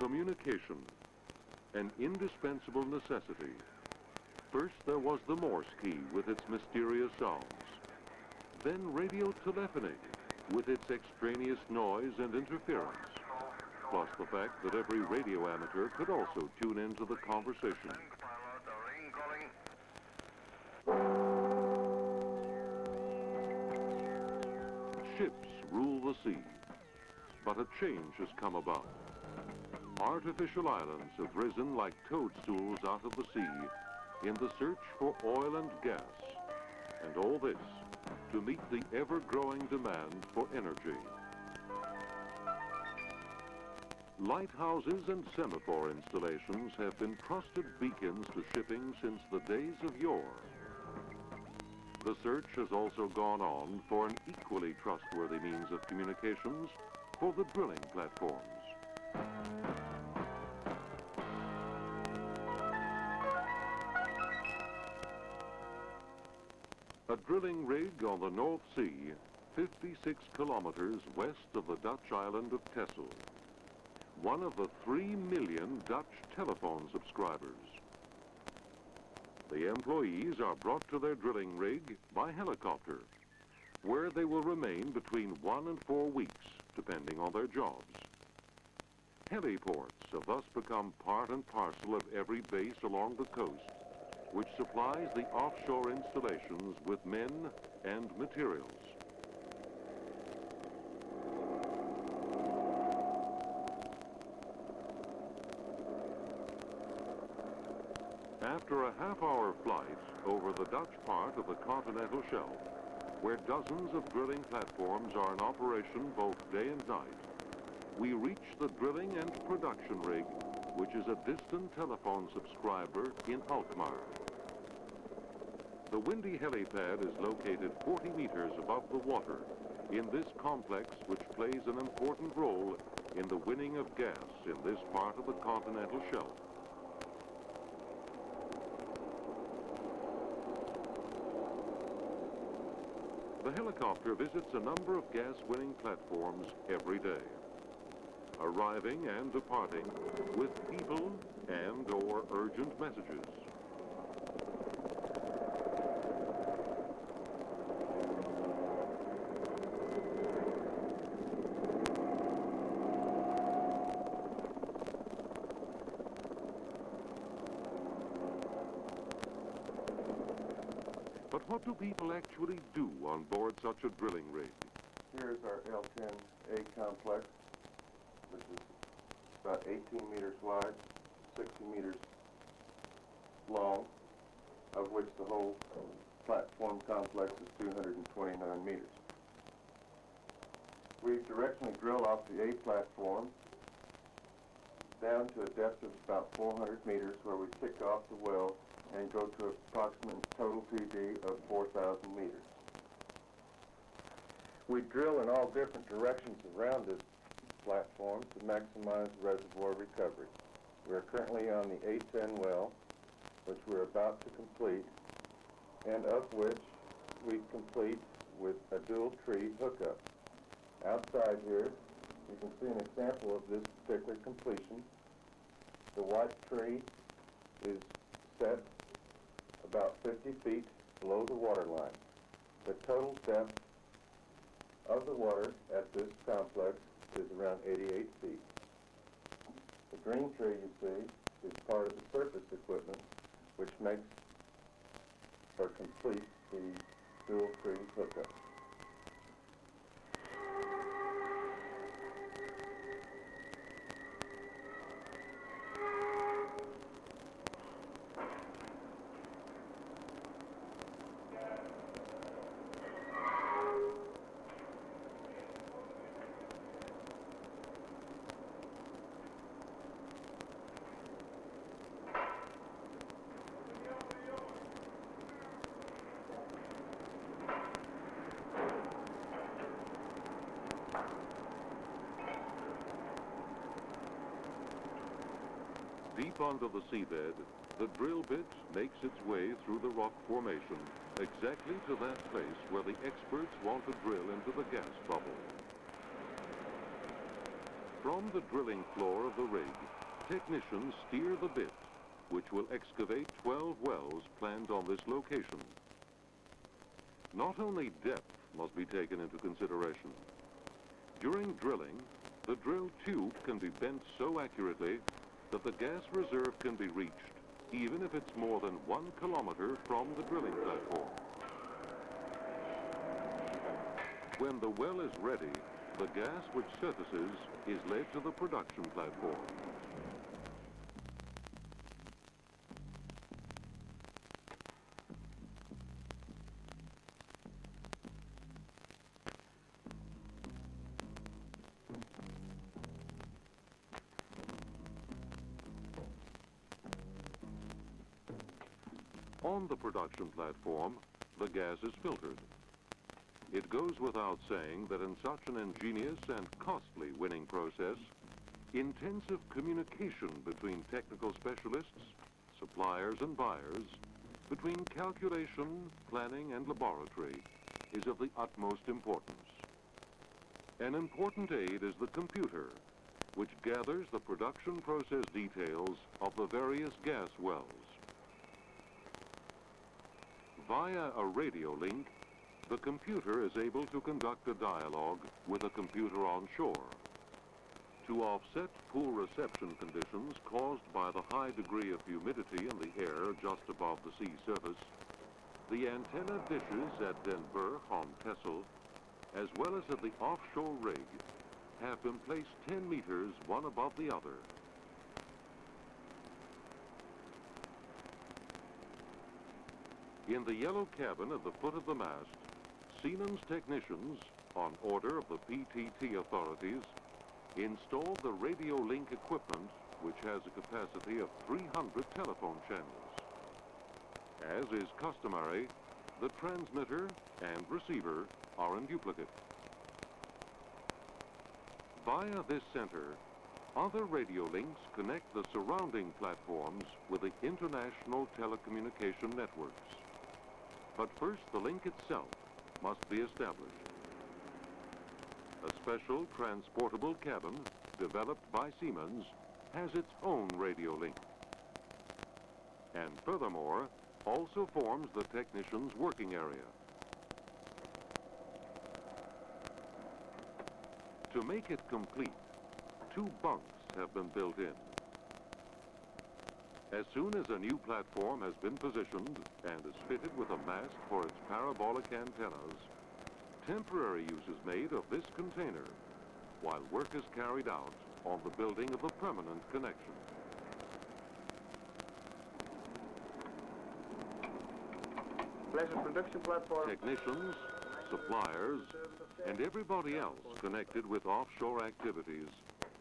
Communication, an indispensable necessity. First there was the Morse key with its mysterious sounds. Then radio telephony with its extraneous noise and interference. Plus the fact that every radio amateur could also tune into the conversation. Ships rule the sea, but a change has come about. Artificial islands have risen like toadstools out of the sea in the search for oil and gas, and all this to meet the ever-growing demand for energy. Lighthouses and semaphore installations have been trusted beacons to shipping since the days of yore. The search has also gone on for an equally trustworthy means of communications for the drilling platforms. A drilling rig on the North Sea, 56 kilometers west of the Dutch island of Texel. One of the 3 million Dutch telephone subscribers. The employees are brought to their drilling rig by helicopter, where they will remain between 1 and 4 weeks, depending on their jobs. Heliports have thus become part and parcel of every base along the coast, which supplies the offshore installations with men and materials. After a half-hour flight over the Dutch part of the continental shelf, where dozens of drilling platforms are in operation both day and night, we reach the drilling and production rig, which is a distant telephone subscriber in Alkmaar. The windy helipad is located 40 meters above the water in this complex, which plays an important role in the winning of gas in this part of the continental shelf. The helicopter visits a number of gas-winning platforms every day, arriving and departing with people and/or urgent messages. But what do people actually do on board such a drilling rig? Here's our L10A complex, which is about 18 meters wide, 60 meters long, of which the whole platform complex is 229 meters. We directionally drill off the A platform down to a depth of about 400 meters, where we kick off the well and go to approximate total PD of 4,000 meters. We drill in all different directions around this platform to maximize reservoir recovery. We are currently on the A10 well, which we're about to complete, and of which we complete with a dual tree hookup. Outside here, you can see an example of this particular completion. The white tree is set about 50 feet below the water line. The total depth of the water at this complex is around 88 feet. The green tree you see is part of the surface equipment, which makes or completes the dual tree hookup. Deep under the seabed, the drill bit makes its way through the rock formation exactly to that place where the experts want to drill into the gas bubble. From the drilling floor of the rig, technicians steer the bit, which will excavate 12 wells planned on this location. Not only depth must be taken into consideration. During drilling, the drill tube can be bent so accurately that the gas reserve can be reached, even if it's more than 1 kilometer from the drilling platform. When the well is ready, the gas which surfaces is led to the production platform. On the production platform, the gas is filtered. It goes without saying that in such an ingenious and costly winning process, intensive communication between technical specialists, suppliers and buyers, between calculation, planning and laboratory, is of the utmost importance. An important aid is the computer, which gathers the production process details of the various gas wells. Via a radio link, the computer is able to conduct a dialogue with a computer on shore. To offset poor reception conditions caused by the high degree of humidity in the air just above the sea surface, the antenna dishes at Den Burg on Texel, as well as at the offshore rig, have been placed 10 meters one above the other. In the yellow cabin at the foot of the mast, Siemens technicians, on order of the PTT authorities, installed the radio link equipment, which has a capacity of 300 telephone channels. As is customary, the transmitter and receiver are in duplicate. Via this center, other radio links connect the surrounding platforms with the international telecommunication networks. But first, the link itself must be established. A special transportable cabin, developed by Siemens, has its own radio link. And furthermore, also forms the technician's working area. To make it complete, 2 bunks have been built in. As soon as a new platform has been positioned and is fitted with a mast for its parabolic antennas, temporary use is made of this container while work is carried out on the building of the permanent connection. Pleasant production platform. Technicians, suppliers, and everybody else connected with offshore activities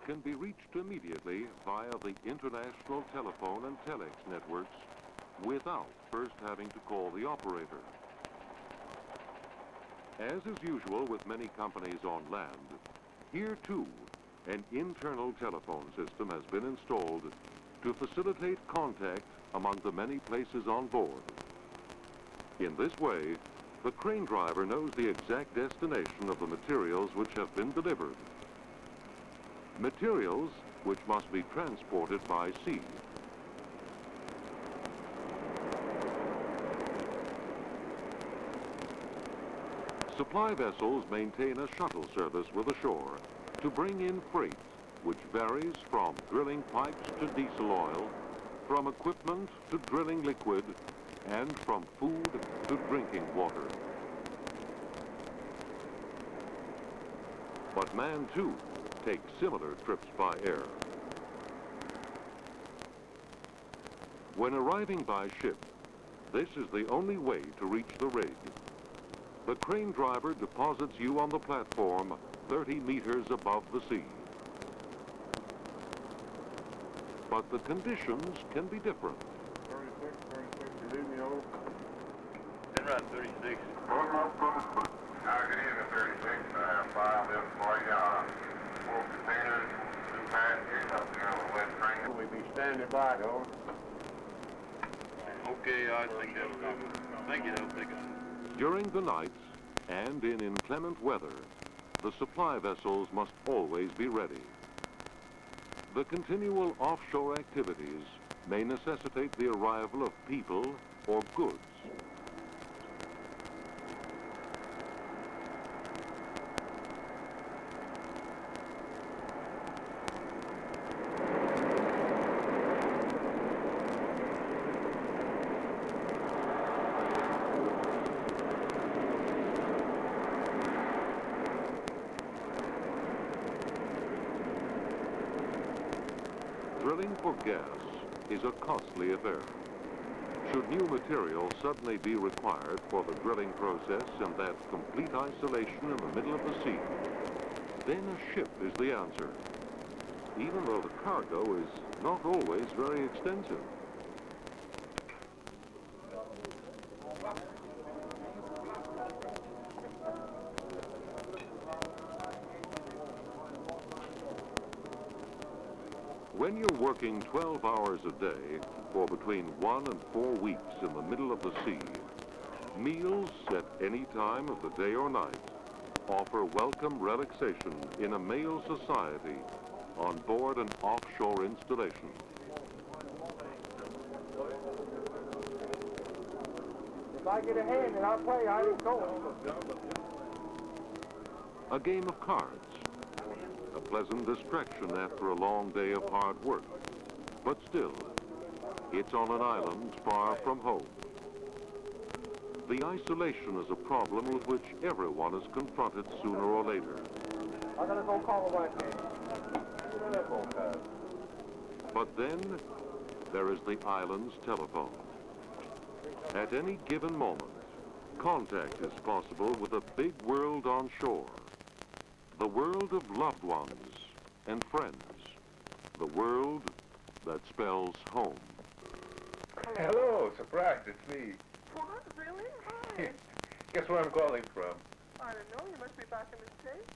can be reached immediately via the international telephone and telex networks without first having to call the operator. As is usual with many companies on land, here too, an internal telephone system has been installed to facilitate contact among the many places on board. In this way, the crane driver knows the exact destination of the materials which have been delivered. Materials which must be transported by sea. Supply vessels maintain a shuttle service with the shore to bring in freight, which varies from drilling pipes to diesel oil, from equipment to drilling liquid, and from food to drinking water. But man, too, take similar trips by air. When arriving by ship, this is the only way to reach the rig. The crane driver deposits you on the platform 30 meters above the sea. But the conditions can be different. 36, you leave me over. Penrod 36. Good evening, 36. File this for you. 4 containers, 2 passengers up there on the west train. We'll be standing by, over. Okay, I think that'll do. Thank you, that'll take us. During the nights and in inclement weather, the supply vessels must always be ready. The continual offshore activities may necessitate the arrival of people or goods. Drilling for gas is a costly affair. Should new material suddenly be required for the drilling process in that complete isolation in the middle of the sea, then a ship is the answer, even though the cargo is not always very extensive. When you're working 12 hours a day for between 1 and 4 weeks in the middle of the sea, meals at any time of the day or night offer welcome relaxation in a male society on board an offshore installation. If I get a hand, then I'll play. I didn't go. A game of cards. A pleasant distraction after a long day of hard work. But still, it's on an island far from home. The isolation is a problem with which everyone is confronted sooner or later. I'm gonna go call the wife. But then, there is the island's telephone. At any given moment, contact is possible with a big world on shore. The world of loved ones and friends. The world that spells home. Hello, surprise, it's me. What? Really? Hi. Guess where I'm calling from? I don't know. You must be back in the States.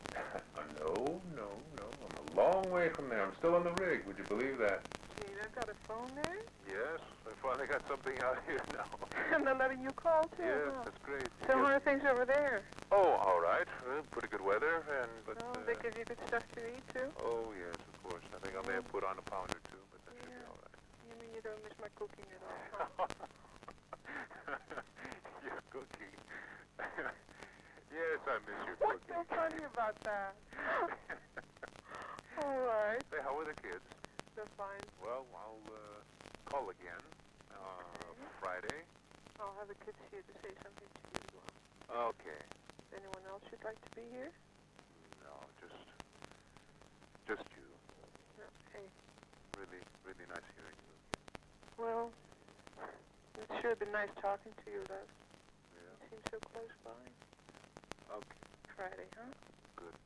No. I'm a long way from there. I'm still on the rig. Would you believe that? Gee, they've got a phone there? Yes, I finally got something out here now. And they're letting you call, too? Yes, huh? that's great. So how are things over there? Oh, all right. Pretty good weather, but... Oh, they give you good stuff to eat, too? Oh, yes, of course. I think I may have put on a pound or two, but that should be all right. You mean you don't miss my cooking at all, huh? Your cooking. Yes, I miss your What's cooking. so funny about that? All right. Say, how are the kids? They're fine. Well, I'll call again Friday. I'll have the kids here to say something to you as well. Okay. Anyone else you'd like to be here? No, just you. No. Hey. Really, really nice hearing you. Well, it sure been nice talking to you, love. Yeah. You seem so close by. Okay. Friday, huh? Good.